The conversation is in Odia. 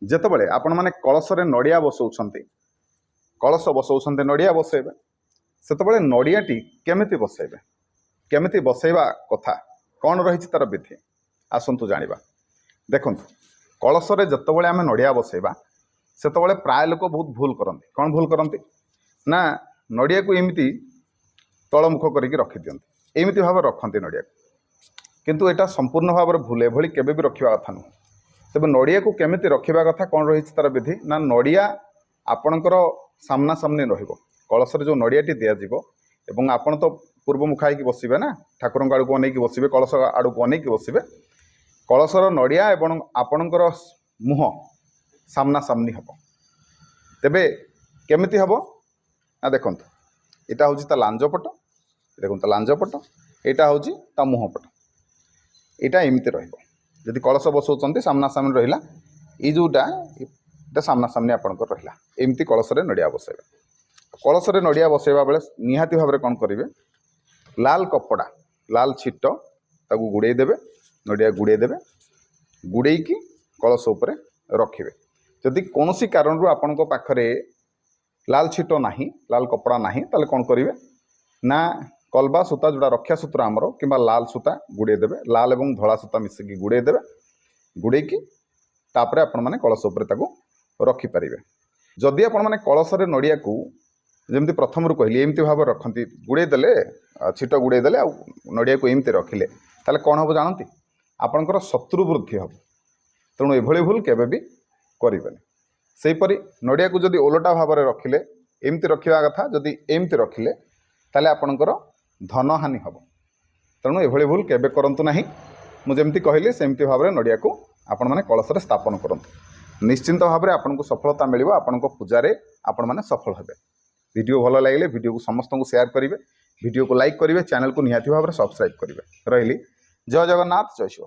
ଯେତେବେଳେ ଆପଣମାନେ କଳସରେ ନଡ଼ିଆ ବସାଉଛନ୍ତି, କଳସ ବସାଉଛନ୍ତି, ନଡ଼ିଆ ବସାଇବେ, ସେତେବେଳେ ନଡ଼ିଆଟି କେମିତି ବସାଇବେ, କେମିତି ବସାଇବା କଥା, କ'ଣ ରହିଛି ତା'ର ବିଧି, ଆସନ୍ତୁ ଜାଣିବା। ଦେଖନ୍ତୁ, କଳସରେ ଯେତେବେଳେ ଆମେ ନଡ଼ିଆ ବସାଇବା ସେତେବେଳେ ପ୍ରାୟ ଲୋକ ବହୁତ ଭୁଲ କରନ୍ତି। କ'ଣ ଭୁଲ କରନ୍ତି ନା ନଡ଼ିଆକୁ ଏମିତି ତଳମୁଖ କରିକି ରଖିଦିଅନ୍ତି, ଏମିତି ଭାବରେ ରଖନ୍ତି ନଡ଼ିଆକୁ, କିନ୍ତୁ ଏଇଟା ସମ୍ପୂର୍ଣ୍ଣ ଭାବରେ ଭୁଲ। ଏଭଳି କେବେ ବି ରଖିବା କଥା ନୁହେଁ। ତେବେ ନଡ଼ିଆକୁ କେମିତି ରଖିବା କଥା, କ'ଣ ରହିଛି ତା'ର ବିଧି ନା ନଡ଼ିଆ ଆପଣଙ୍କର ସାମ୍ନା ସାମ୍ନି ରହିବ। କଳସରେ ଯେଉଁ ନଡ଼ିଆଟି ଦିଆଯିବ ଏବଂ ଆପଣ ତ ପୂର୍ବମୁଖା ହେଇକି ବସିବେ ନା, ଠାକୁରଙ୍କ ଆଡ଼କୁ ଅନେଇକି ବସିବେ, କଳସ ଆଡ଼କୁ ଅନେଇକି ବସିବେ। କଳସର ନଡ଼ିଆ ଏବଂ ଆପଣଙ୍କର ମୁହଁ ସାମ୍ନା ସାମ୍ନି ହେବ। ତେବେ କେମିତି ହେବ ନା ଦେଖନ୍ତୁ, ଏଇଟା ହେଉଛି ତା ଲାଞ୍ଜ ପଟ, ଦେଖନ୍ତୁ ତା ଲାଞ୍ଜ ପଟ, ଏଇଟା ହେଉଛି ତା ମୁହଁ ପଟ, ଏଇଟା ଏମିତି ରହିବ। ଯଦି କଳସ ବସାଉଛନ୍ତି ସାମ୍ନା ସାମ୍ନି ରହିଲା, ଏଇ ଯେଉଁଟା ଏଇଟା ସାମ୍ନା ସାମ୍ନି ଆପଣଙ୍କର ରହିଲା, ଏମିତି କଳସରେ ନଡ଼ିଆ ବସାଇବେ। କଳସରେ ନଡ଼ିଆ ବସାଇବା ବେଳେ ନିହାତି ଭାବରେ କ'ଣ କରିବେ, ଲାଲ କପଡ଼ା, ଲାଲ ଛିଟ ତାକୁ ଗୁଡ଼େଇ ଦେବେ, ନଡ଼ିଆ ଗୁଡ଼େଇ ଦେବେ, ଗୁଡ଼େଇକି କଳସ ଉପରେ ରଖିବେ। ଯଦି କୌଣସି କାରଣରୁ ଆପଣଙ୍କ ପାଖରେ ଲାଲ ଛିଟ ନାହିଁ, ଲାଲ କପଡ଼ା ନାହିଁ, ତାହେଲେ କ'ଣ କରିବେ ନା କଲବା ସୂତା, ଯେଉଁଟା ରକ୍ଷା ସୂତ୍ର ଆମର, କିମ୍ବା ଲାଲ ସୂତା ଗୁଡ଼େଇ ଦେବେ, ଲାଲ ଏବଂ ଧଳା ସୂତା ମିଶିକି ଗୁଡ଼େଇ ଦେବେ। ଗୁଡ଼େଇକି ତାପରେ ଆପଣମାନେ କଳସ ଉପରେ ତାକୁ ରଖିପାରିବେ। ଯଦି ଆପଣମାନେ କଳସରେ ନଡ଼ିଆକୁ ଯେମିତି ପ୍ରଥମରୁ କହିଲି ଏମିତି ଭାବରେ ରଖନ୍ତି, ଗୁଡ଼େଇ ଦେଲେ, ଛିଟ ଗୁଡ଼େଇ ଦେଲେ, ଆଉ ନଡ଼ିଆକୁ ଏମିତି ରଖିଲେ, ତାହେଲେ କ'ଣ ହେବ ଜାଣନ୍ତି, ଆପଣଙ୍କର ଶତ୍ରୁ ବୃଦ୍ଧି ହେବ। ତେଣୁ ଏଭଳି ଭୁଲ କେବେ ବି କରିବେନି। ସେହିପରି ନଡ଼ିଆକୁ ଯଦି ଓଲଟା ଭାବରେ ରଖିଲେ, ଏମିତି ରଖିବା କଥା, ଯଦି ଏମିତି ରଖିଲେ ତାହେଲେ ଆପଣଙ୍କର ଧନହାନି ହେବ। ତେଣୁ ଏଭଳି ଭୁଲ କେବେ କରନ୍ତୁ ନାହିଁ। ମୁଁ ଯେମିତି କହିଲି ସେମିତି ଭାବରେ ନଡ଼ିଆକୁ ଆପଣମାନେ କଳସରେ ସ୍ଥାପନ କରନ୍ତୁ। ନିଶ୍ଚିନ୍ତ ଭାବରେ ଆପଣଙ୍କୁ ସଫଳତା ମିଳିବ, ଆପଣଙ୍କ ପୂଜାରେ ଆପଣମାନେ ସଫଳ ହେବେ। ଭିଡ଼ିଓ ଭଲ ଲାଗିଲେ ଭିଡ଼ିଓକୁ ସମସ୍ତଙ୍କୁ ସେୟାର କରିବେ, ଭିଡ଼ିଓକୁ ଲାଇକ୍ କରିବେ, ଚ୍ୟାନେଲକୁ ନିହାତି ଭାବରେ ସବସ୍କ୍ରାଇବ୍ କରିବେ। ରହିଲି, ଜୟ ଜଗନ୍ନାଥ, ଜୟ ଶିବ।